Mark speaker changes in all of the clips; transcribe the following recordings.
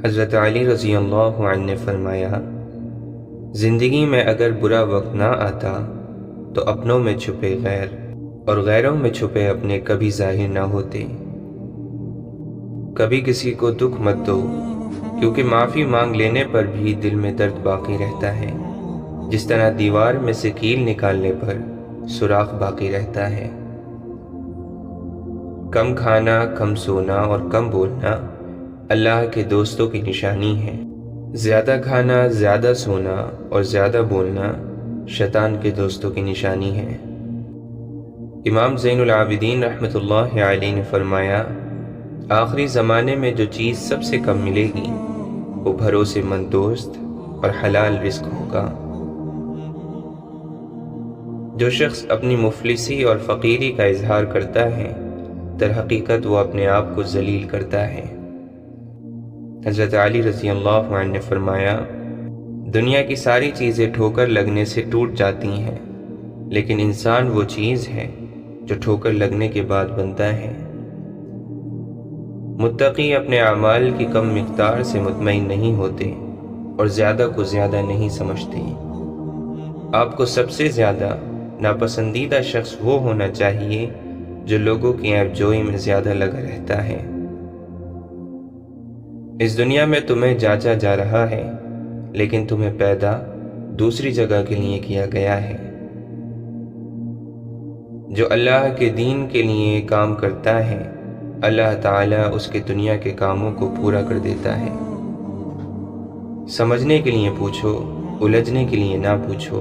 Speaker 1: حضرت علی رضی اللہ عنہ نے فرمایا، زندگی میں اگر برا وقت نہ آتا تو اپنوں میں چھپے غیر اور غیروں میں چھپے اپنے کبھی ظاہر نہ ہوتے۔ کبھی کسی کو دکھ مت دو، کیونکہ معافی مانگ لینے پر بھی دل میں درد باقی رہتا ہے، جس طرح دیوار میں سے کیل نکالنے پر سوراخ باقی رہتا ہے۔ کم کھانا، کم سونا اور کم بولنا اللہ کے دوستوں کی نشانی ہے۔ زیادہ کھانا، زیادہ سونا اور زیادہ بولنا شیطان کے دوستوں کی نشانی ہے۔ امام زین العابدین رحمۃ اللہ علیہ نے فرمایا، آخری زمانے میں جو چیز سب سے کم ملے گی وہ بھروسے مند دوست اور حلال رزق ہوگا۔ جو شخص اپنی مفلسی اور فقیری کا اظہار کرتا ہے، در حقیقت وہ اپنے آپ کو ذلیل کرتا ہے۔ حضرت علی رضی اللہ عنہ نے فرمایا، دنیا کی ساری چیزیں ٹھوکر لگنے سے ٹوٹ جاتی ہیں، لیکن انسان وہ چیز ہے جو ٹھوکر لگنے کے بعد بنتا ہے۔ متقی اپنے اعمال کی کم مقدار سے مطمئن نہیں ہوتے اور زیادہ کو زیادہ نہیں سمجھتے۔ آپ کو سب سے زیادہ ناپسندیدہ شخص وہ ہونا چاہیے جو لوگوں کی عیب جوئی میں زیادہ لگا رہتا ہے۔ اس دنیا میں تمہیں جانچا جا رہا ہے، لیکن تمہیں پیدا دوسری جگہ کے لیے کیا گیا ہے۔ جو اللہ کے دین کے لیے کام کرتا ہے، اللہ تعالیٰ اس کے دنیا کے کاموں کو پورا کر دیتا ہے۔ سمجھنے کے لیے پوچھو، الجھنے کے لیے نہ پوچھو۔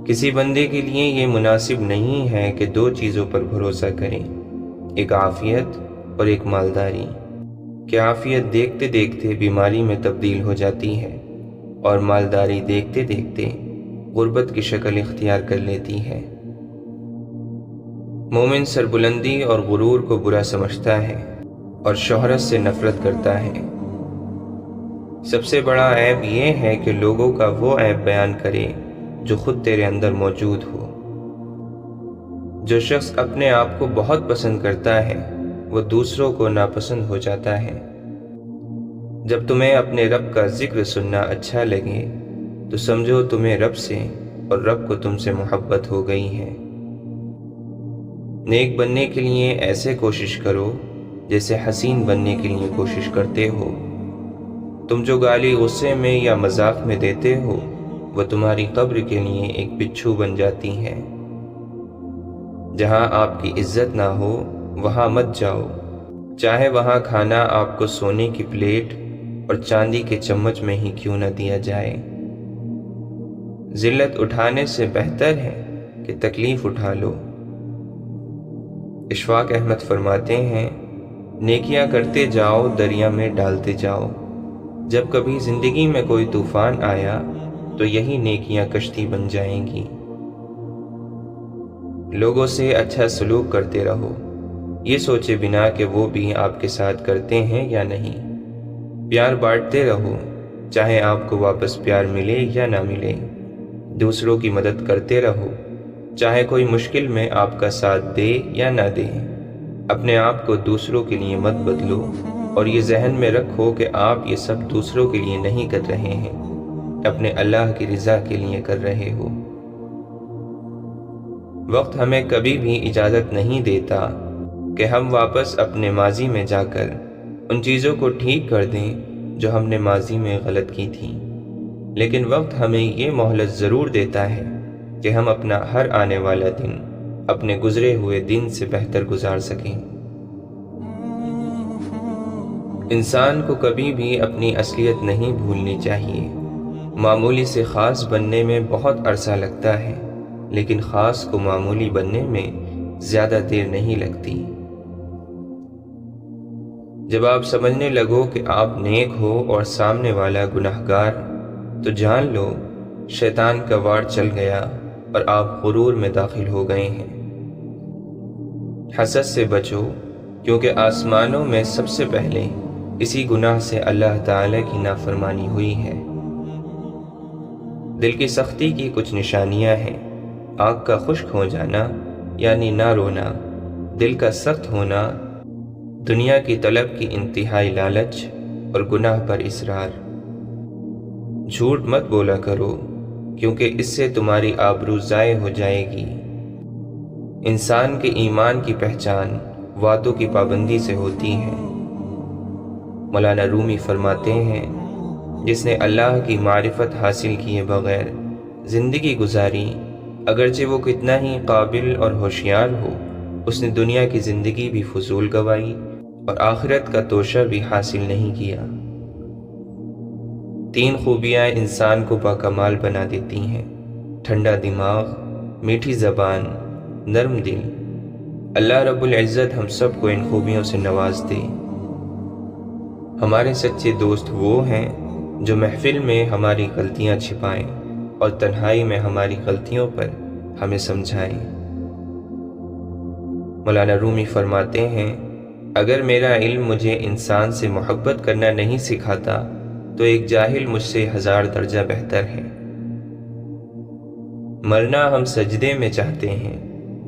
Speaker 1: کسی بندے کے لیے یہ مناسب نہیں ہے کہ دو چیزوں پر بھروسہ کریں، ایک عافیت اور ایک مالداری، کہ عافیت دیکھتے دیکھتے بیماری میں تبدیل ہو جاتی ہے اور مالداری دیکھتے دیکھتے غربت کی شکل اختیار کر لیتی ہے۔ مومن سربلندی اور غرور کو برا سمجھتا ہے اور شہرت سے نفرت کرتا ہے۔ سب سے بڑا عیب یہ ہے کہ لوگوں کا وہ عیب بیان کرے جو خود تیرے اندر موجود ہو۔ جو شخص اپنے آپ کو بہت پسند کرتا ہے، وہ دوسروں کو ناپسند ہو جاتا ہے۔ جب تمہیں اپنے رب کا ذکر سننا اچھا لگے تو سمجھو تمہیں رب سے اور رب کو تم سے محبت ہو گئی ہے۔ نیک بننے کے لیے ایسے کوشش کرو جیسے حسین بننے کے لیے کوشش کرتے ہو۔ تم جو گالی غصے میں یا مذاق میں دیتے ہو، وہ تمہاری قبر کے لیے ایک بچھو بن جاتی ہے۔ جہاں آپ کی عزت نہ ہو وہاں مت جاؤ، چاہے وہاں کھانا آپ کو سونے کی پلیٹ اور چاندی کے چمچ میں ہی کیوں نہ دیا جائے۔ ذلت اٹھانے سے بہتر ہے کہ تکلیف اٹھا لو۔ اشفاق احمد فرماتے ہیں، نیکیاں کرتے جاؤ، دریا میں ڈالتے جاؤ۔ جب کبھی زندگی میں کوئی طوفان آیا تو یہی نیکیاں کشتی بن جائیں گی۔ لوگوں سے اچھا سلوک کرتے رہو، یہ سوچے بنا کہ وہ بھی آپ کے ساتھ کرتے ہیں یا نہیں۔ پیار بانٹتے رہو، چاہے آپ کو واپس پیار ملے یا نہ ملے۔ دوسروں کی مدد کرتے رہو، چاہے کوئی مشکل میں آپ کا ساتھ دے یا نہ دے۔ اپنے آپ کو دوسروں کے لیے مت بدلو اور یہ ذہن میں رکھو کہ آپ یہ سب دوسروں کے لیے نہیں کر رہے ہیں، اپنے اللہ کی رضا کے لیے کر رہے ہو۔ وقت ہمیں کبھی بھی اجازت نہیں دیتا کہ ہم واپس اپنے ماضی میں جا کر ان چیزوں کو ٹھیک کر دیں جو ہم نے ماضی میں غلط کی تھی، لیکن وقت ہمیں یہ مہلت ضرور دیتا ہے کہ ہم اپنا ہر آنے والا دن اپنے گزرے ہوئے دن سے بہتر گزار سکیں۔ انسان کو کبھی بھی اپنی اصلیت نہیں بھولنی چاہیے۔ معمولی سے خاص بننے میں بہت عرصہ لگتا ہے، لیکن خاص کو معمولی بننے میں زیادہ دیر نہیں لگتی۔ جب آپ سمجھنے لگو کہ آپ نیک ہو اور سامنے والا گناہگار، تو جان لو شیطان کا وار چل گیا اور آپ غرور میں داخل ہو گئے ہیں۔ حسد سے بچو، کیونکہ آسمانوں میں سب سے پہلے اسی گناہ سے اللہ تعالی کی نافرمانی ہوئی ہے۔ دل کی سختی کی کچھ نشانیاں ہیں: آنکھ کا خشک ہو جانا یعنی نہ رونا، دل کا سخت ہونا، دنیا کی طلب کی انتہائی لالچ، اور گناہ پر اصرار۔ جھوٹ مت بولا کرو کیونکہ اس سے تمہاری آبرو ضائع ہو جائے گی۔ انسان کے ایمان کی پہچان وعدوں کی پابندی سے ہوتی ہے۔ مولانا رومی فرماتے ہیں، جس نے اللہ کی معرفت حاصل کیے بغیر زندگی گزاری، اگرچہ وہ کتنا ہی قابل اور ہوشیار ہو، اس نے دنیا کی زندگی بھی فضول گوائی اور آخرت کا توشہ بھی حاصل نہیں کیا۔ 3 خوبیاں انسان کو باکمال بنا دیتی ہیں: ٹھنڈا دماغ، میٹھی زبان، نرم دل۔ اللہ رب العزت ہم سب کو ان خوبیوں سے نواز دے۔ ہمارے سچے دوست وہ ہیں جو محفل میں ہماری غلطیاں چھپائیں اور تنہائی میں ہماری غلطیوں پر ہمیں سمجھائیں۔ مولانا رومی فرماتے ہیں، اگر میرا علم مجھے انسان سے محبت کرنا نہیں سکھاتا تو ایک جاہل مجھ سے 1000 درجہ بہتر ہے۔ مرنا ہم سجدے میں چاہتے ہیں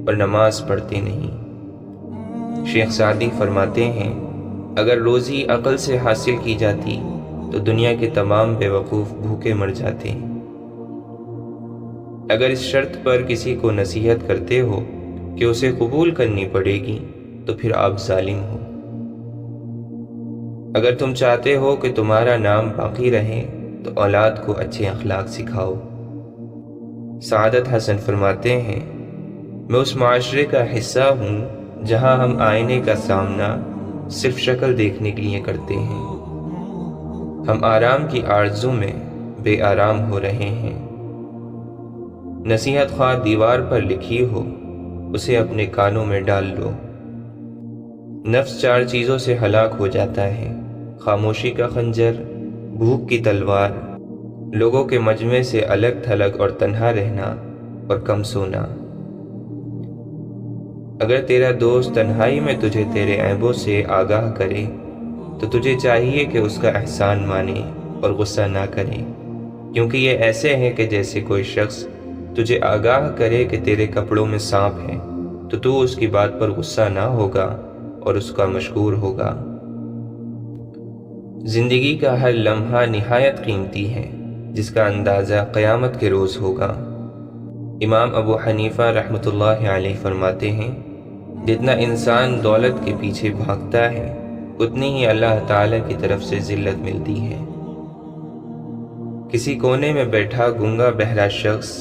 Speaker 1: اور نماز پڑھتے نہیں۔ شیخ سعدی فرماتے ہیں، اگر روزی عقل سے حاصل کی جاتی تو دنیا کے تمام بے وقوف بھوکے مر جاتے۔ اگر اس شرط پر کسی کو نصیحت کرتے ہو کہ اسے قبول کرنی پڑے گی تو پھر آپ ظالم ہو۔ اگر تم چاہتے ہو کہ تمہارا نام باقی رہے تو اولاد کو اچھے اخلاق سکھاؤ۔ سعادت حسن فرماتے ہیں، میں اس معاشرے کا حصہ ہوں جہاں ہم آئینے کا سامنا صرف شکل دیکھنے کے لیے کرتے ہیں۔ ہم آرام کی آرزو میں بے آرام ہو رہے ہیں۔ نصیحت خواہ دیوار پر لکھی ہو، اسے اپنے کانوں میں ڈال لو۔ نفس 4 چیزوں سے ہلاک ہو جاتا ہے: خاموشی کا خنجر، بھوک کی تلوار، لوگوں کے مجمع سے الگ تھلگ اور تنہا رہنا، اور کم سونا۔ اگر تیرا دوست تنہائی میں تجھے تیرے عیبوں سے آگاہ کرے تو تجھے چاہیے کہ اس کا احسان مانے اور غصہ نہ کرے، کیونکہ یہ ایسے ہیں کہ جیسے کوئی شخص تجھے آگاہ کرے کہ تیرے کپڑوں میں سانپ ہے تو اس کی بات پر غصہ نہ ہوگا اور اس کا مشکور ہوگا۔ زندگی کا ہر لمحہ نہایت قیمتی ہے، جس کا اندازہ قیامت کے روز ہوگا۔ امام ابو حنیفہ رحمۃ اللہ علیہ فرماتے ہیں، جتنا انسان دولت کے پیچھے بھاگتا ہے اتنی ہی اللہ تعالی کی طرف سے ذلت ملتی ہے۔ کسی کونے میں بیٹھا گنگا بہرا شخص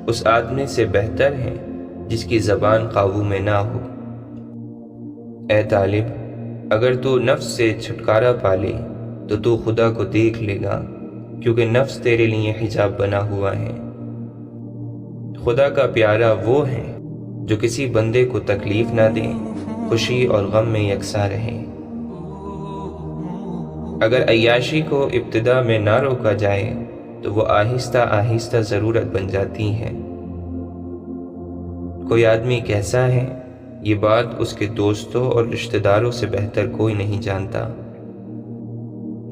Speaker 1: اس آدمی سے بہتر ہے جس کی زبان قابو میں نہ ہو۔ اے طالب، اگر تو نفس سے چھٹکارا پالے تو تو خدا کو دیکھ لے گا، کیونکہ نفس تیرے لیے حجاب بنا ہوا ہے۔ خدا کا پیارا وہ ہے جو کسی بندے کو تکلیف نہ دے، خوشی اور غم میں یکساں رہے۔ اگر عیاشی کو ابتدا میں نہ روکا جائے تو وہ آہستہ آہستہ ضرورت بن جاتی ہے۔ کوئی آدمی کیسا ہے، یہ بات اس کے دوستوں اور رشتہ داروں سے بہتر کوئی نہیں جانتا۔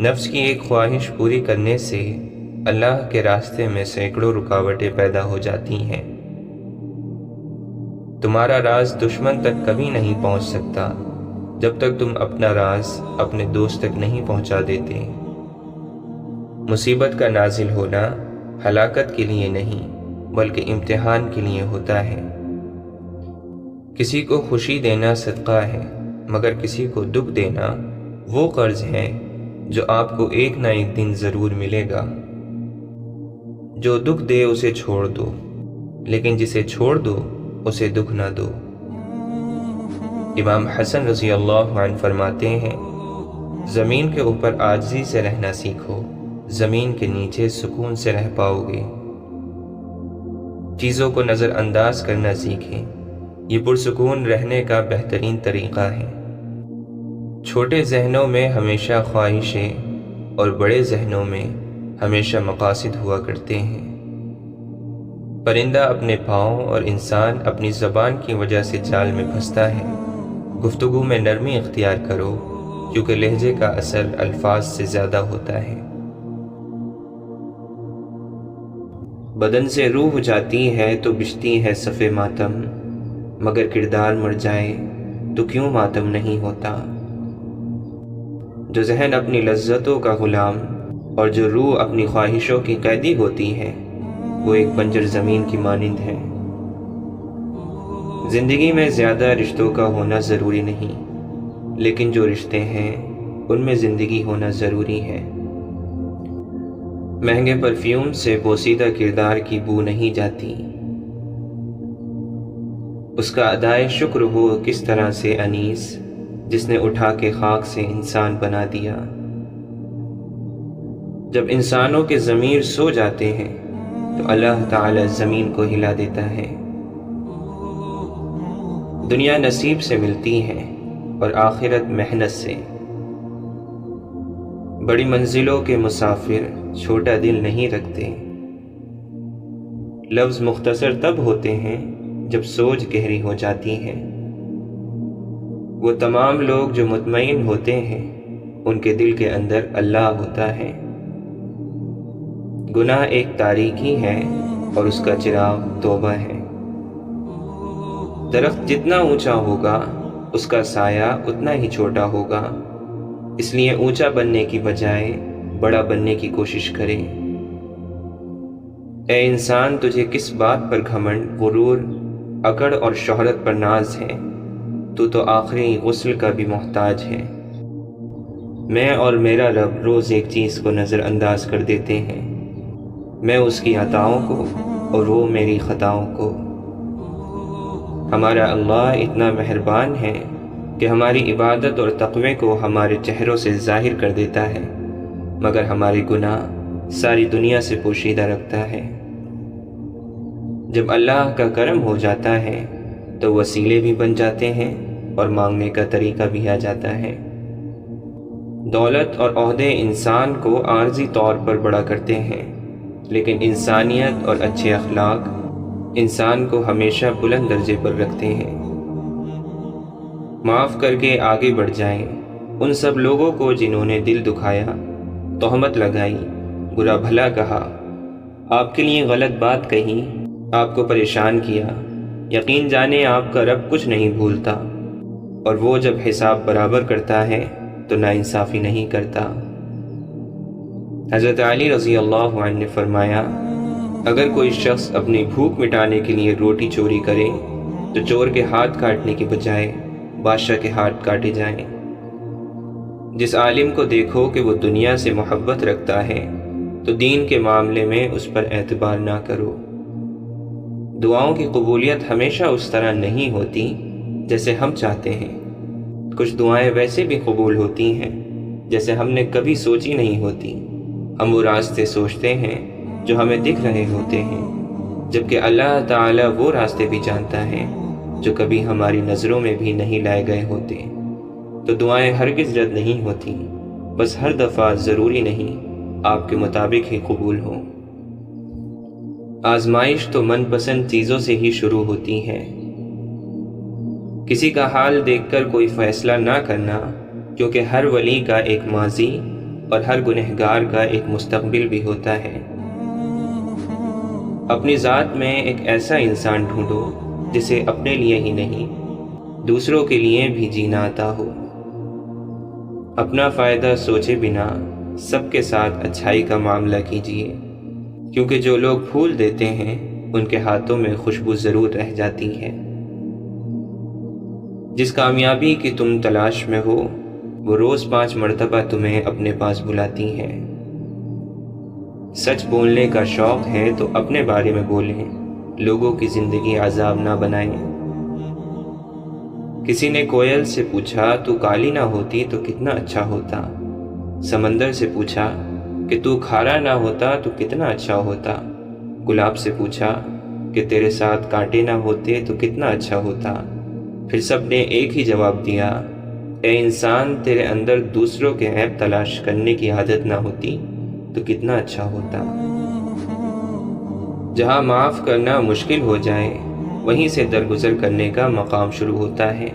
Speaker 1: نفس کی ایک خواہش پوری کرنے سے اللہ کے راستے میں سینکڑوں رکاوٹیں پیدا ہو جاتی ہیں۔ تمہارا راز دشمن تک کبھی نہیں پہنچ سکتا جب تک تم اپنا راز اپنے دوست تک نہیں پہنچا دیتے۔ مصیبت کا نازل ہونا ہلاکت کے لیے نہیں بلکہ امتحان کے لیے ہوتا ہے۔ کسی کو خوشی دینا صدقہ ہے، مگر کسی کو دکھ دینا وہ قرض ہے جو آپ کو ایک نہ ایک دن ضرور ملے گا۔ جو دکھ دے اسے چھوڑ دو، لیکن جسے چھوڑ دو اسے دکھ نہ دو۔ امام حسن رضی اللہ عنہ فرماتے ہیں، زمین کے اوپر عاجزی سے رہنا سیکھو، زمین کے نیچے سکون سے رہ پاؤ گے۔ چیزوں کو نظر انداز کرنا سیکھیں، یہ پرسکون رہنے کا بہترین طریقہ ہے۔ چھوٹے ذہنوں میں ہمیشہ خواہشیں اور بڑے ذہنوں میں ہمیشہ مقاصد ہوا کرتے ہیں۔ پرندہ اپنے پاؤں اور انسان اپنی زبان کی وجہ سے جال میں پھنستا ہے۔ گفتگو میں نرمی اختیار کرو، کیونکہ لہجے کا اثر الفاظ سے زیادہ ہوتا ہے۔ بدن سے روح جاتی ہے تو بجتی ہے صف ماتم، مگر کردار مر جائے تو کیوں ماتم نہیں ہوتا۔ جو ذہن اپنی لذتوں کا غلام اور جو روح اپنی خواہشوں کی قیدی ہوتی ہے وہ ایک بنجر زمین کی مانند ہے۔ زندگی میں زیادہ رشتوں کا ہونا ضروری نہیں، لیکن جو رشتے ہیں ان میں زندگی ہونا ضروری ہے۔ مہنگے پرفیوم سے بوسیدہ کردار کی بو نہیں جاتی، اس کا ادائے شکر ہو کس طرح سے انیس جس نے اٹھا کے خاک سے انسان بنا دیا۔ جب انسانوں کے ضمیر سو جاتے ہیں تو اللہ تعالی زمین کو ہلا دیتا ہے۔ دنیا نصیب سے ملتی ہے اور آخرت محنت سے۔ بڑی منزلوں کے مسافر چھوٹا دل نہیں رکھتے۔ لفظ مختصر تب ہوتے ہیں جب سوچ گہری ہو جاتی ہے۔ وہ تمام لوگ جو مطمئن ہوتے ہیں ان کے دل کے اندر اللہ ہوتا ہے۔ گناہ ایک تاریکی ہے اور اس کا چراغ توبہ ہے۔ درخت جتنا اونچا ہوگا اس کا سایہ اتنا ہی چھوٹا ہوگا، اس لیے اونچا بننے کی بجائے بڑا بننے کی کوشش کرے۔ اے انسان، تجھے کس بات پر گھمنڈ، غرور، اکڑ اور شہرت پر ناز ہے؟ تو آخری غسل کا بھی محتاج ہے۔ میں اور میرا رب روز ایک چیز کو نظر انداز کر دیتے ہیں، میں اس کی عطاؤں کو اور وہ میری خطاؤں کو۔ ہمارا اللہ اتنا مہربان ہے کہ ہماری عبادت اور تقوی کو ہمارے چہروں سے ظاہر کر دیتا ہے، مگر ہمارے گناہ ساری دنیا سے پوشیدہ رکھتا ہے۔ جب اللہ کا کرم ہو جاتا ہے تو وسیلے بھی بن جاتے ہیں اور مانگنے کا طریقہ بھی آ جاتا ہے۔ دولت اور عہدے انسان کو عارضی طور پر بڑا کرتے ہیں، لیکن انسانیت اور اچھے اخلاق انسان کو ہمیشہ بلند درجے پر رکھتے ہیں۔ معاف کر کے آگے بڑھ جائیں ان سب لوگوں کو جنہوں نے دل دکھایا، تہمت لگائی، برا بھلا کہا، آپ کے لیے غلط بات کہی، آپ کو پریشان کیا۔ یقین جانے آپ کا رب کچھ نہیں بھولتا، اور وہ جب حساب برابر کرتا ہے تو ناانصافی نہیں کرتا۔ حضرت علی رضی اللہ عنہ نے فرمایا، اگر کوئی شخص اپنی بھوک مٹانے کے لیے روٹی چوری کرے تو چور کے ہاتھ کاٹنے کے بجائے بادشاہ کے ہاتھ کاٹے جائیں۔ جس عالم کو دیکھو کہ وہ دنیا سے محبت رکھتا ہے تو دین کے معاملے میں اس پر اعتبار نہ کرو۔ دعاؤں کی قبولیت ہمیشہ اس طرح نہیں ہوتی جیسے ہم چاہتے ہیں۔ کچھ دعائیں ویسے بھی قبول ہوتی ہیں جیسے ہم نے کبھی سوچی نہیں ہوتی۔ ہم وہ راستے سوچتے ہیں جو ہمیں دکھ رہے ہوتے ہیں، جبکہ اللہ تعالیٰ وہ راستے بھی جانتا ہے جو کبھی ہماری نظروں میں بھی نہیں لائے گئے ہوتے۔ تو دعائیں ہرگز رد نہیں ہوتی، بس ہر دفعہ ضروری نہیں آپ کے مطابق ہی قبول ہوں۔ آزمائش تو من پسند چیزوں سے ہی شروع ہوتی ہے۔ کسی کا حال دیکھ کر کوئی فیصلہ نہ کرنا، کیونکہ ہر ولی کا ایک ماضی اور ہر گنہگار کا ایک مستقبل بھی ہوتا ہے۔ اپنی ذات میں ایک ایسا انسان ڈھونڈو جسے اپنے لیے ہی نہیں دوسروں کے لیے بھی جینا آتا ہو۔ اپنا فائدہ سوچے بنا سب کے ساتھ اچھائی کا معاملہ کیجیے، کیونکہ جو لوگ پھول دیتے ہیں ان کے ہاتھوں میں خوشبو ضرور رہ جاتی ہے۔ جس کامیابی کی تم تلاش میں ہو وہ روز 5 مرتبہ تمہیں اپنے پاس بلاتی ہے۔ سچ بولنے کا شوق ہے تو اپنے بارے میں بولیں، لوگوں کی زندگی عذاب نہ بنائیں۔ کسی نے کوئل سے پوچھا تو کالی نہ ہوتی تو کتنا اچھا ہوتا۔ سمندر سے پوچھا کہ تو کھارا نہ ہوتا تو کتنا اچھا ہوتا۔ گلاب سے پوچھا کہ تیرے ساتھ کانٹے نہ ہوتے تو کتنا اچھا ہوتا۔ پھر سب نے ایک ہی جواب دیا، اے انسان، تیرے اندر دوسروں کے عیب تلاش کرنے کی عادت نہ ہوتی تو کتنا اچھا ہوتا۔ جہاں معاف کرنا مشکل ہو جائے وہیں سے درگزر کرنے کا مقام شروع ہوتا ہے۔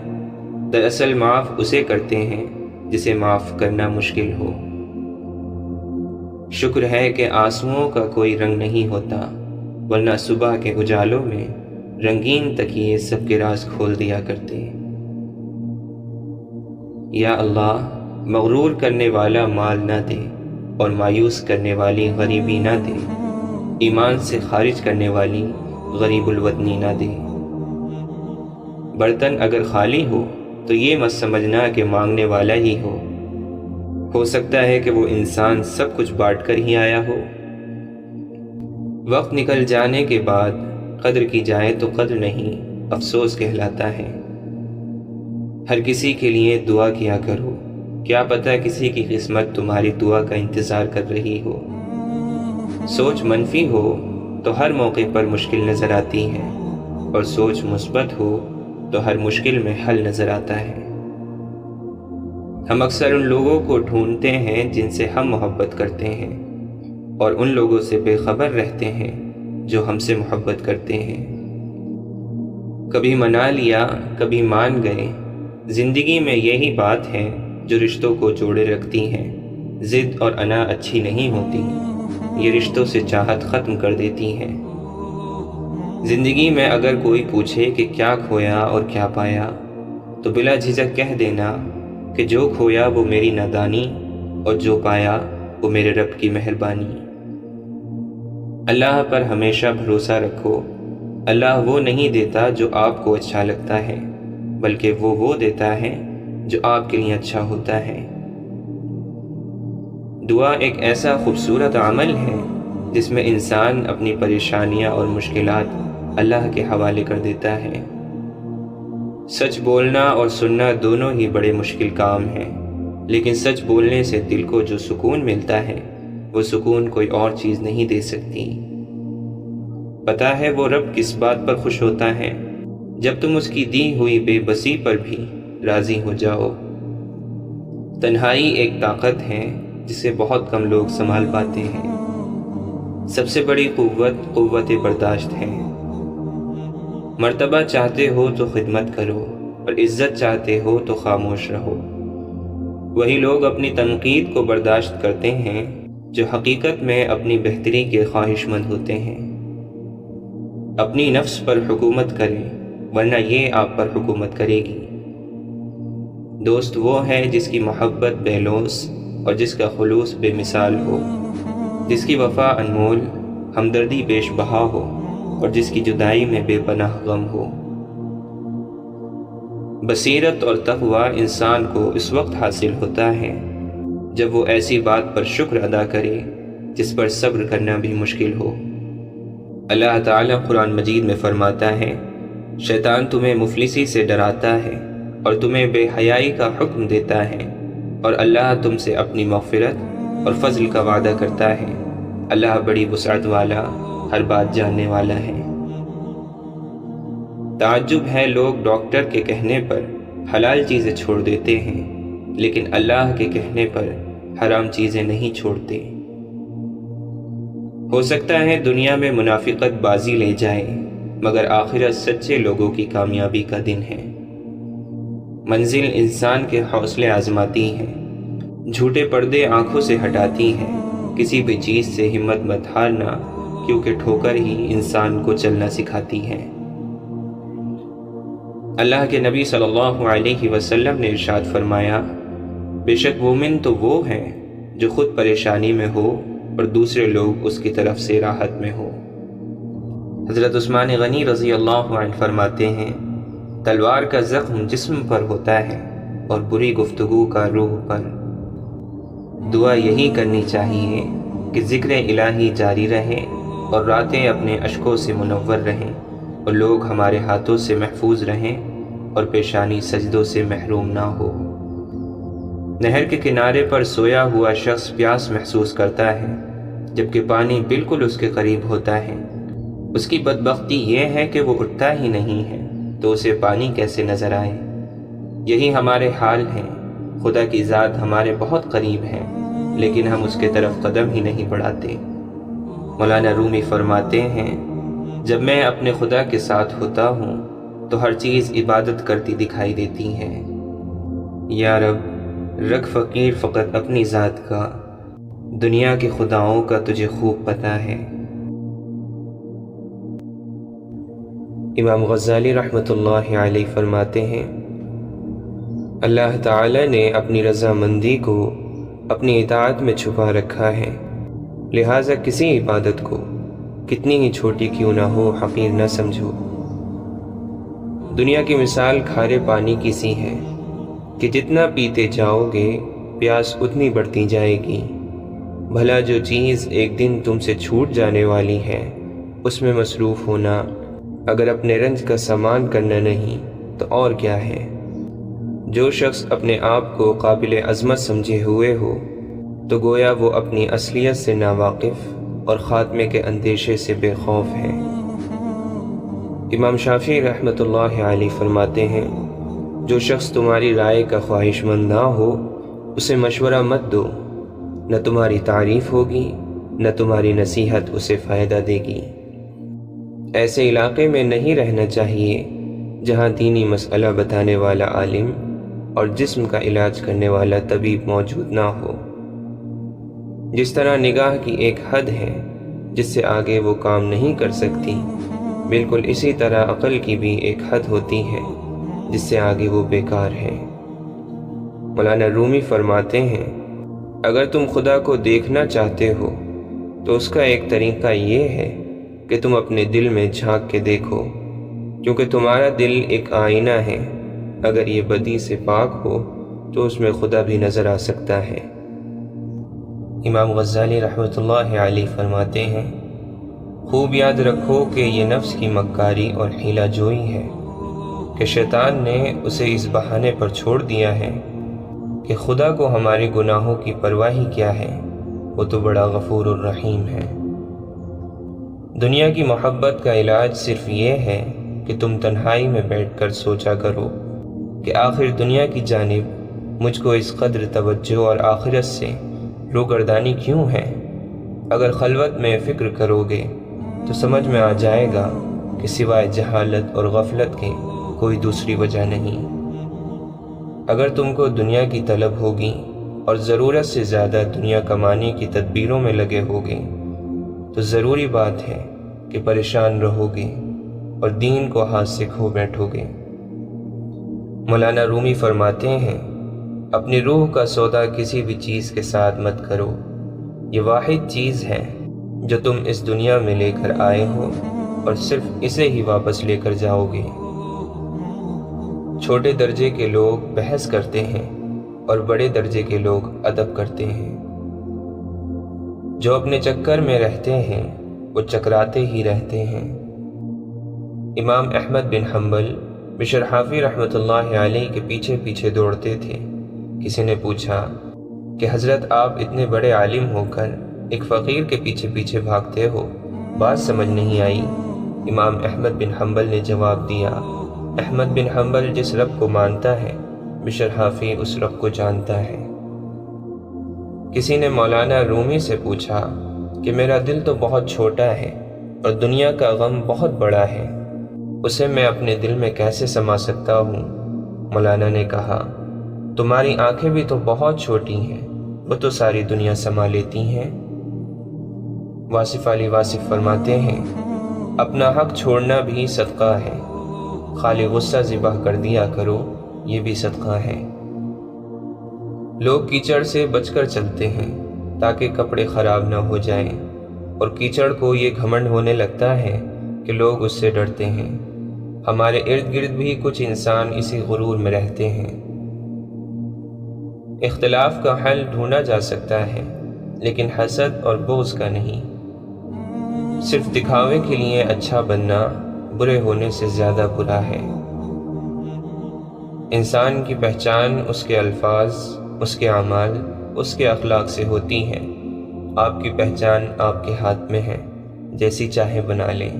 Speaker 1: دراصل معاف اسے کرتے ہیں جسے معاف کرنا مشکل ہو۔ شکر ہے کہ آنسوؤں کا کوئی رنگ نہیں ہوتا، ورنہ صبح کے اجالوں میں رنگین تکیے سب کے راز کھول دیا کرتے۔ یا اللہ، مغرور کرنے والا مال نہ دے اور مایوس کرنے والی غریبی نہ دے، ایمان سے خارج کرنے والی غریب الوطنی نہ دے۔ برتن اگر خالی ہو تو یہ مت سمجھنا کہ مانگنے والا ہی ہو سکتا ہے کہ وہ انسان سب کچھ بانٹ کر ہی آیا ہو۔ وقت نکل جانے کے بعد قدر کی جائے تو قدر نہیں، افسوس کہلاتا ہے۔ ہر کسی کے لیے دعا کیا کرو، کیا پتہ کسی کی قسمت تمہاری دعا کا انتظار کر رہی ہو۔ سوچ منفی ہو تو ہر موقع پر مشکل نظر آتی ہے، اور سوچ مثبت ہو تو ہر مشکل میں حل نظر آتا ہے۔ ہم اکثر ان لوگوں کو ڈھونڈتے ہیں جن سے ہم محبت کرتے ہیں، اور ان لوگوں سے بے خبر رہتے ہیں جو ہم سے محبت کرتے ہیں۔ کبھی منا لیا، کبھی مان گئے، زندگی میں یہی بات ہے جو رشتوں کو جوڑے رکھتی ہیں۔ ضد اور انا اچھی نہیں ہوتی، یہ رشتوں سے چاہت ختم کر دیتی ہیں۔ زندگی میں اگر کوئی پوچھے کہ کیا کھویا اور کیا پایا، تو بلا جھجک کہہ دینا کہ جو کھویا وہ میری نادانی، اور جو پایا وہ میرے رب کی مہربانی۔ اللہ پر ہمیشہ بھروسہ رکھو، اللہ وہ نہیں دیتا جو آپ کو اچھا لگتا ہے، بلکہ وہ دیتا ہے جو آپ کے لیے اچھا ہوتا ہے۔ دعا ایک ایسا خوبصورت عمل ہے جس میں انسان اپنی پریشانیاں اور مشکلات اللہ کے حوالے کر دیتا ہے۔ سچ بولنا اور سننا دونوں ہی بڑے مشکل کام ہیں، لیکن سچ بولنے سے دل کو جو سکون ملتا ہے وہ سکون کوئی اور چیز نہیں دے سکتی۔ پتہ ہے وہ رب کس بات پر خوش ہوتا ہے؟ جب تم اس کی دی ہوئی بے بسی پر بھی راضی ہو جاؤ۔ تنہائی ایک طاقت ہے جسے بہت کم لوگ سنبھال پاتے ہیں۔ سب سے بڑی قوت برداشت ہے۔ مرتبہ چاہتے ہو تو خدمت کرو، اور عزت چاہتے ہو تو خاموش رہو۔ وہی لوگ اپنی تنقید کو برداشت کرتے ہیں جو حقیقت میں اپنی بہتری کے خواہش مند ہوتے ہیں۔ اپنی نفس پر حکومت کریں، ورنہ یہ آپ پر حکومت کرے گی۔ دوست وہ ہے جس کی محبت بے لوث اور جس کا خلوص بے مثال ہو، جس کی وفا انمول، ہمدردی بیش بہا ہو، اور جس کی جدائی میں بے پناہ غم ہو۔ بصیرت اور تقوی انسان کو اس وقت حاصل ہوتا ہے جب وہ ایسی بات پر شکر ادا کرے جس پر صبر کرنا بھی مشکل ہو۔ اللہ تعالیٰ قرآن مجید میں فرماتا ہے، شیطان تمہیں مفلسی سے ڈراتا ہے اور تمہیں بے حیائی کا حکم دیتا ہے، اور اللہ تم سے اپنی مغفرت اور فضل کا وعدہ کرتا ہے۔ اللہ بڑی وسعت والا، ہر بات جاننے والا ہے۔ تعجب ہے لوگ ڈاکٹر کے کہنے پر حلال چیزیں چھوڑ دیتے ہیں، لیکن اللہ کے کہنے پر حرام چیزیں نہیں چھوڑتے۔ ہو سکتا ہے دنیا میں منافقت بازی لے جائے، مگر آخرت سچے لوگوں کی کامیابی کا دن ہے۔ منزل انسان کے حوصلے آزماتی ہے، جھوٹے پردے آنکھوں سے ہٹاتی ہے۔ کسی بھی چیز سے ہمت مت ہارنا، کیونکہ ٹھوکر ہی انسان کو چلنا سکھاتی ہے۔ اللہ کے نبی صلی اللہ علیہ وسلم نے ارشاد فرمایا، بے شک مومن تو وہ ہے جو خود پریشانی میں ہو اور دوسرے لوگ اس کی طرف سے راحت میں ہو۔ حضرت عثمان غنی رضی اللہ عنہ فرماتے ہیں، تلوار کا زخم جسم پر ہوتا ہے اور بری گفتگو کا روح پر۔ دعا یہی کرنی چاہیے کہ ذکر الہی جاری رہے اور راتیں اپنے اشکوں سے منور رہیں، اور لوگ ہمارے ہاتھوں سے محفوظ رہیں اور پیشانی سجدوں سے محروم نہ ہو۔ نہر کے کنارے پر سویا ہوا شخص پیاس محسوس کرتا ہے، جبکہ پانی بالکل اس کے قریب ہوتا ہے۔ اس کی بدبختی یہ ہے کہ وہ اٹھتا ہی نہیں ہے، تو اسے پانی کیسے نظر آئے؟ یہی ہمارے حال ہیں۔ خدا کی ذات ہمارے بہت قریب ہے، لیکن ہم اس کے طرف قدم ہی نہیں بڑھاتے۔ مولانا رومی فرماتے ہیں، جب میں اپنے خدا کے ساتھ ہوتا ہوں تو ہر چیز عبادت کرتی دکھائی دیتی ہے۔ یا رب، رکھ فقیر فقط اپنی ذات کا، دنیا کے خداؤں کا تجھے خوب پتہ ہے۔ امام غزالی رحمۃ اللہ علیہ فرماتے ہیں، اللہ تعالی نے اپنی رضامندی کو اپنی اطاعت میں چھپا رکھا ہے، لہٰذا کسی عبادت کو کتنی ہی چھوٹی کیوں نہ ہو حقیر نہ سمجھو۔ دنیا کی مثال کھارے پانی کی سی ہے کہ جتنا پیتے جاؤ گے پیاس اتنی بڑھتی جائے گی۔ بھلا جو چیز ایک دن تم سے چھوٹ جانے والی ہے اس میں مصروف ہونا اگر اپنے رنج کا سامان کرنا نہیں تو اور کیا ہے۔ جو شخص اپنے آپ کو قابل عظمت سمجھے ہوئے ہو تو گویا وہ اپنی اصلیت سے ناواقف اور خاتمے کے اندیشے سے بے خوف ہے۔ امام شافعی رحمۃ اللہ علیہ فرماتے ہیں، جو شخص تمہاری رائے کا خواہش مند نہ ہو اسے مشورہ مت دو، نہ تمہاری تعریف ہوگی نہ تمہاری نصیحت اسے فائدہ دے گی۔ ایسے علاقے میں نہیں رہنا چاہیے جہاں دینی مسئلہ بتانے والا عالم اور جسم کا علاج کرنے والا طبیب موجود نہ ہو۔ جس طرح نگاہ کی ایک حد ہے جس سے آگے وہ کام نہیں کر سکتی، بالکل اسی طرح عقل کی بھی ایک حد ہوتی ہے جس سے آگے وہ بیکار ہے۔ مولانا رومی فرماتے ہیں، اگر تم خدا کو دیکھنا چاہتے ہو تو اس کا ایک طریقہ یہ ہے کہ تم اپنے دل میں جھانک کے دیکھو، کیونکہ تمہارا دل ایک آئینہ ہے، اگر یہ بدی سے پاک ہو تو اس میں خدا بھی نظر آ سکتا ہے۔ امام غزالی رحمۃ اللہ علیہ فرماتے ہیں، خوب یاد رکھو کہ یہ نفس کی مکاری اور حیلہ جوئی ہے کہ شیطان نے اسے اس بہانے پر چھوڑ دیا ہے کہ خدا کو ہمارے گناہوں کی پرواہ ہی کیا ہے، وہ تو بڑا غفور الرحیم ہے۔ دنیا کی محبت کا علاج صرف یہ ہے کہ تم تنہائی میں بیٹھ کر سوچا کرو کہ آخر دنیا کی جانب مجھ کو اس قدر توجہ اور آخرت سے روگردانی کیوں ہے؟ اگر خلوت میں فکر کرو گے تو سمجھ میں آ جائے گا کہ سوائے جہالت اور غفلت کے کوئی دوسری وجہ نہیں۔ اگر تم کو دنیا کی طلب ہوگی اور ضرورت سے زیادہ دنیا کمانے کی تدبیروں میں لگے ہوگے تو ضروری بات ہے کہ پریشان رہو گے اور دین کو ہاتھ سے کھو بیٹھو گے۔ مولانا رومی فرماتے ہیں، اپنی روح کا سودا کسی بھی چیز کے ساتھ مت کرو، یہ واحد چیز ہے جو تم اس دنیا میں لے کر آئے ہو اور صرف اسے ہی واپس لے کر جاؤ گے۔ چھوٹے درجے کے لوگ بحث کرتے ہیں اور بڑے درجے کے لوگ ادب کرتے ہیں۔ جو اپنے چکر میں رہتے ہیں وہ چکراتے ہی رہتے ہیں۔ امام احمد بن حنبل بشر حافی رحمۃ اللہ علیہ کے پیچھے پیچھے دوڑتے تھے۔ کسی نے پوچھا کہ حضرت آپ اتنے بڑے عالم ہو کر ایک فقیر کے پیچھے پیچھے بھاگتے ہو، بات سمجھ نہیں آئی۔ امام احمد بن حنبل نے جواب دیا، احمد بن حنبل جس رب کو مانتا ہے بشر حافی اس رب کو جانتا ہے۔ کسی نے مولانا رومی سے پوچھا کہ میرا دل تو بہت چھوٹا ہے اور دنیا کا غم بہت بڑا ہے، اسے میں اپنے دل میں کیسے سما سکتا ہوں؟ مولانا نے کہا، تمہاری آنکھیں بھی تو بہت چھوٹی ہیں، وہ تو ساری دنیا سما لیتی ہیں۔ واصف علی واصف فرماتے ہیں، اپنا حق چھوڑنا بھی صدقہ ہے، خالی غصہ ذبح کر دیا کرو، یہ بھی صدقہ ہے۔ لوگ کیچڑ سے بچ کر چلتے ہیں تاکہ کپڑے خراب نہ ہو جائیں، اور کیچڑ کو یہ گھمنڈ ہونے لگتا ہے کہ لوگ اس سے ڈرتے ہیں۔ ہمارے ارد گرد بھی کچھ انسان اسی غرور میں رہتے ہیں۔ اختلاف کا حل ڈھونڈا جا سکتا ہے لیکن حسد اور بغض کا نہیں۔ صرف دکھاوے کے لیے اچھا بننا برے ہونے سے زیادہ برا ہے۔ انسان کی پہچان اس کے الفاظ، اس کے اعمال، اس کے اخلاق سے ہوتی ہے۔ آپ کی پہچان آپ کے ہاتھ میں ہے، جیسی چاہے بنا لیں۔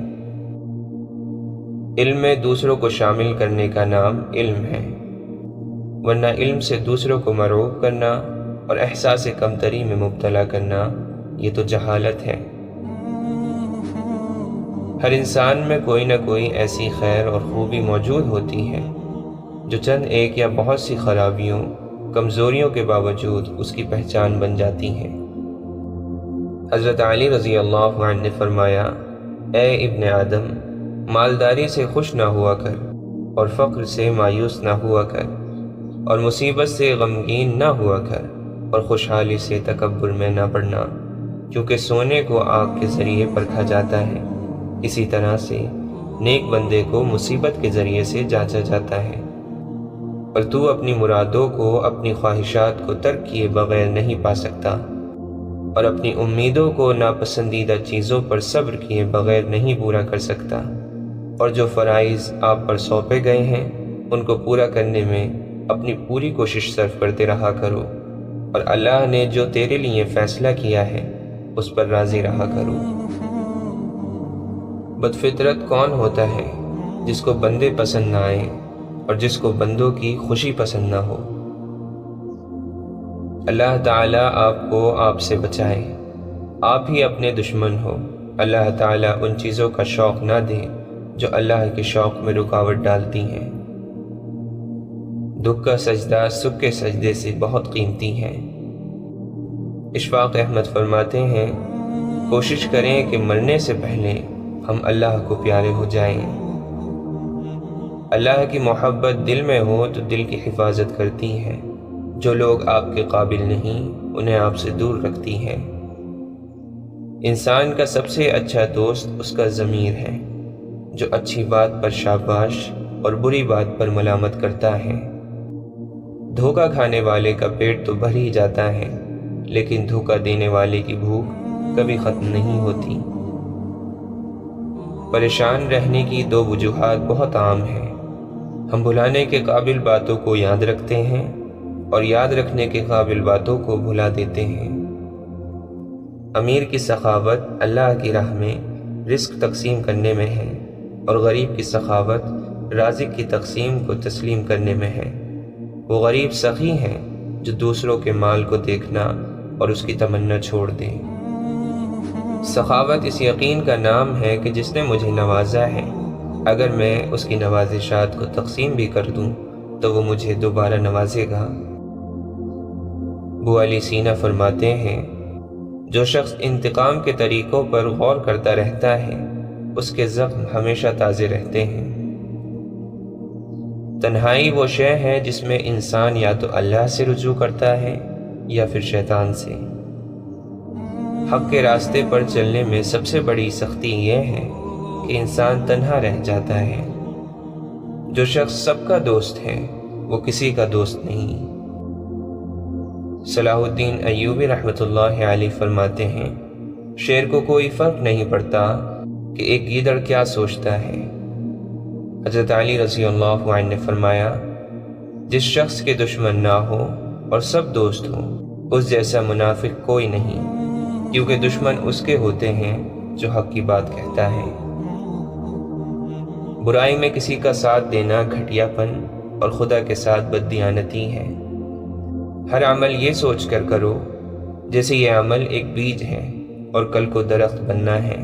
Speaker 1: علم میں دوسروں کو شامل کرنے کا نام علم ہے، ورنہ علم سے دوسروں کو مرعوب کرنا اور احساس کمتری میں مبتلا کرنا یہ تو جہالت ہے۔ ہر انسان میں کوئی نہ کوئی ایسی خیر اور خوبی موجود ہوتی ہے جو چند ایک یا بہت سی خرابیوں، کمزوریوں کے باوجود اس کی پہچان بن جاتی ہیں۔ حضرت علی رضی اللہ عنہ نے فرمایا، اے ابن آدم، مالداری سے خوش نہ ہوا کر اور فقر سے مایوس نہ ہوا کر، اور مصیبت سے غمگین نہ ہوا کر اور خوشحالی سے تکبر میں نہ پڑنا، کیونکہ سونے کو آگ کے ذریعے پرکھا جاتا ہے، اسی طرح سے نیک بندے کو مصیبت کے ذریعے سے جانچا جاتا ہے۔ اور تو اپنی مرادوں کو اپنی خواہشات کو ترک کیے بغیر نہیں پا سکتا، اور اپنی امیدوں کو ناپسندیدہ چیزوں پر صبر کیے بغیر نہیں پورا کر سکتا، اور جو فرائض آپ پر سونپے گئے ہیں ان کو پورا کرنے میں اپنی پوری کوشش صرف کرتے رہا کرو، اور اللہ نے جو تیرے لیے فیصلہ کیا ہے اس پر راضی رہا کرو۔ بدفطرت کون ہوتا ہے جس کو بندے پسند نہ آئیں اور جس کو بندوں کی خوشی پسند نہ ہو۔ اللہ تعالیٰ آپ کو آپ سے بچائے، آپ ہی اپنے دشمن ہو۔ اللہ تعالیٰ ان چیزوں کا شوق نہ دے جو اللہ کے شوق میں رکاوٹ ڈالتی ہیں۔ دکھ کا سجدہ سکھ کے سجدے سے بہت قیمتی ہے۔ اشفاق احمد فرماتے ہیں، کوشش کریں کہ مرنے سے پہلے ہم اللہ کو پیارے ہو جائیں۔ اللہ کی محبت دل میں ہو تو دل کی حفاظت کرتی ہے، جو لوگ آپ کے قابل نہیں انہیں آپ سے دور رکھتی ہے۔ انسان کا سب سے اچھا دوست اس کا ضمیر ہے، جو اچھی بات پر شاباش اور بری بات پر ملامت کرتا ہے۔ دھوکہ کھانے والے کا پیٹ تو بھر ہی جاتا ہے، لیکن دھوکہ دینے والے کی بھوک کبھی ختم نہیں ہوتی۔ پریشان رہنے کی دو وجوہات بہت عام ہیں۔ ہم بھلانے کے قابل باتوں کو یاد رکھتے ہیں اور یاد رکھنے کے قابل باتوں کو بھلا دیتے ہیں۔ امیر کی سخاوت اللہ کی راہ میں رزق تقسیم کرنے میں ہے، اور غریب کی سخاوت رازق کی تقسیم کو تسلیم کرنے میں ہے۔ وہ غریب سخی ہیں جو دوسروں کے مال کو دیکھنا اور اس کی تمنا چھوڑ دے۔ سخاوت اس یقین کا نام ہے کہ جس نے مجھے نوازا ہے، اگر میں اس کی نوازشات کو تقسیم بھی کر دوں تو وہ مجھے دوبارہ نوازے گا۔ ابو علی سینا فرماتے ہیں، جو شخص انتقام کے طریقوں پر غور کرتا رہتا ہے اس کے زخم ہمیشہ تازے رہتے ہیں۔ تنہائی وہ شے ہے جس میں انسان یا تو اللہ سے رجوع کرتا ہے یا پھر شیطان سے۔ حق کے راستے پر چلنے میں سب سے بڑی سختی یہ ہے کہ انسان تنہا رہ جاتا ہے۔ جو شخص سب کا دوست ہے وہ کسی کا دوست نہیں۔ صلاح الدین ایوبی رحمۃ اللہ علیہ فرماتے ہیں، شیر کو کوئی فرق نہیں پڑتا کہ ایک گیدڑ کیا سوچتا ہے۔ حضرت علی رضی اللہ عنہ نے فرمایا، جس شخص کے دشمن نہ ہو اور سب دوست ہوں اس جیسا منافق کوئی نہیں، کیونکہ دشمن اس کے ہوتے ہیں جو حق کی بات کہتا ہے۔ برائی میں کسی کا ساتھ دینا گھٹیا پن اور خدا کے ساتھ بددیانتی ہے۔ ہر عمل یہ سوچ کر کرو جیسے یہ عمل ایک بیج ہے اور کل کو درخت بننا ہے۔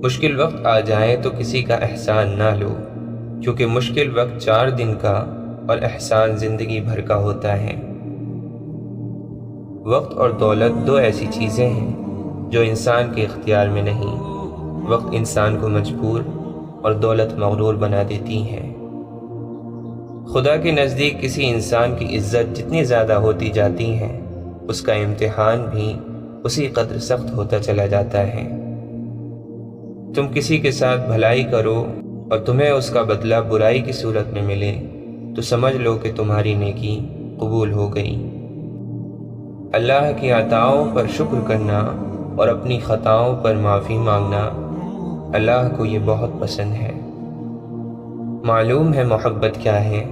Speaker 1: مشکل وقت آ جائے تو کسی کا احسان نہ لو، کیونکہ مشکل وقت 4 دن کا اور احسان زندگی بھر کا ہوتا ہے۔ وقت اور دولت 2 ایسی چیزیں ہیں جو انسان کے اختیار میں نہیں۔ وقت انسان کو مجبور اور دولت مغرور بنا دیتی ہے۔ خدا کے نزدیک کسی انسان کی عزت جتنی زیادہ ہوتی جاتی ہے، اس کا امتحان بھی اسی قدر سخت ہوتا چلا جاتا ہے۔ تم کسی کے ساتھ بھلائی کرو اور تمہیں اس کا بدلہ برائی کی صورت میں ملے تو سمجھ لو کہ تمہاری نیکی قبول ہو گئی۔ اللہ کی عطاؤں پر شکر کرنا اور اپنی خطاؤں پر معافی مانگنا اللہ کو یہ بہت پسند ہے۔ معلوم ہے محبت کیا ہے؟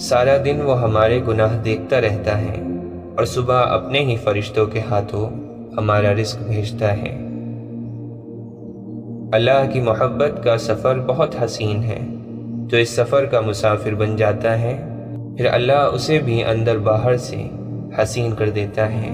Speaker 1: سارا دن وہ ہمارے گناہ دیکھتا رہتا ہے اور صبح اپنے ہی فرشتوں کے ہاتھوں ہمارا رزق بھیجتا ہے۔ اللہ کی محبت کا سفر بہت حسین ہے۔ جو اس سفر کا مسافر بن جاتا ہے پھر اللہ اسے بھی اندر باہر سے حسین کر دیتا ہے۔